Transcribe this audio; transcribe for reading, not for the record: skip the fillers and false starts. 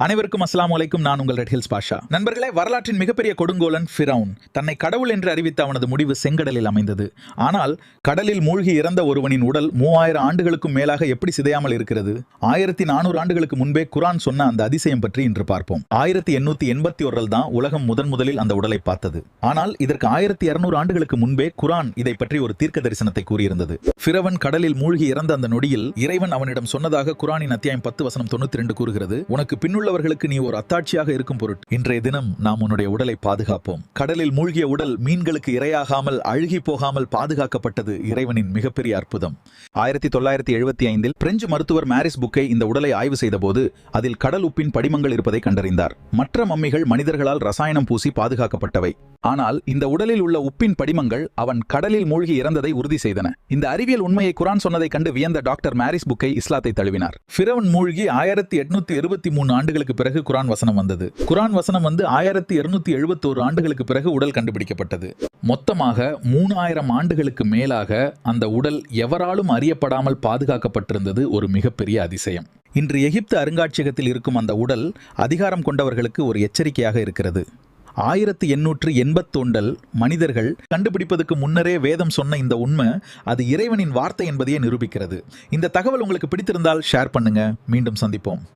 அனைவருக்கும் அஸ்ஸலாமு அலைக்கும். நான் உங்கள் ரெட் ஹில்ஸ் பாஷா. நண்பர்களே, வரலாற்றின் மிகப்பெரிய கொடுங்கோலன் ஃபிரவுன் தன்னை கடவுள் என்று அறிவித்த அவனது முடிவு செங்கடலில் அமைந்தது. ஆனால் கடலில் மூழ்கி இறந்த ஒருவனின் உடல் 3000 ஆண்டுகளுக்கும் மேலாக எப்படி சிதையாமல் இருக்கிறது? 1400 ஆண்டுகளுக்கு முன்பே குரான் சொன்ன அந்த அதிசயம் பற்றி இன்று பார்ப்போம். 1881 தான் உலகம் முதலில் அந்த உடலை பார்த்தது. ஆனால் இதற்கு 1200 ஆண்டுகளுக்கு முன்பே குரான் இதை பற்றி ஒரு தீர்க்க தரிசனத்தை கூறியிருந்தது. ஃபிரவுன் கடலில் மூழ்கி இறந்த அந்த நொடியில் இறைவன் அவனிடம் சொன்னதாக குரானின் அத்தியாயம் 10 வசனம் 92 கூறுகிறது. உனக்கு பின்னுள்ள நீ ஒரு அத்தாட்சியாக இருக்கும் பொருட்டு இன்றைய தினம் நாம் உன்னுடைய உடலை பாதுகாப்போம். கடலில் மூழ்கிய உடல் மீன்களுக்கு இரையாகாமல் அழுகி போகாமல் பாதுகாக்கப்பட்டது இறைவனின் மிகப்பெரிய அற்புதம். 1975 பிரெஞ்சு மருத்துவர் மாரிஸ் புக்கே இந்த உடலை ஆய்வு செய்த போது அதில் கடல் உப்பின் படிமங்கள் இருப்பதை கண்டறிந்தார். மற்ற மம்மிகள் மனிதர்களால் ரசாயனம் பூசி பாதுகாக்கப்பட்டவை. ஆனால் இந்த உடலில் உள்ள உப்பின் படிமங்கள் அவன் கடலில் மூழ்கி இறந்ததை உறுதி செய்தன. இந்த அறிவியல் உண்மையை குரான் சொன்னதை கண்டு வியந்த டாக்டர் மாரிஸ் புக்கே இஸ்லாத்தை தழுவினார். ஃபிரவுன் மூழ்கி 1873 ஆண்டுகளுக்கு பிறகு குரான் வசனம் வந்தது. குரான் வசனம் வந்து 1271 ஆண்டுகளுக்கு பிறகு உடல் கண்டுபிடிக்கப்பட்டது. மொத்தமாக 3000 ஆண்டுகளுக்கு மேலாக அந்த உடல் எவராலும் அறியப்படாமல் பாதுகாக்கப்பட்டிருந்தது ஒரு மிகப்பெரிய அதிசயம். இன்று எகிப்து அருங்காட்சியகத்தில் இருக்கும் அந்த உடல் அதிகாரம் கொண்டவர்களுக்கு ஒரு எச்சரிக்கையாக இருக்கிறது. 1881 மனிதர்கள் கண்டுபிடிப்பதற்கு முன்னரே வேதம் சொன்ன இந்த உண்மை அது இறைவனின் வார்த்தை என்பதையே நிரூபிக்கிறது. இந்த தகவல் உங்களுக்கு பிடித்திருந்தால் ஷேர் பண்ணுங்க. மீண்டும் சந்திப்போம்.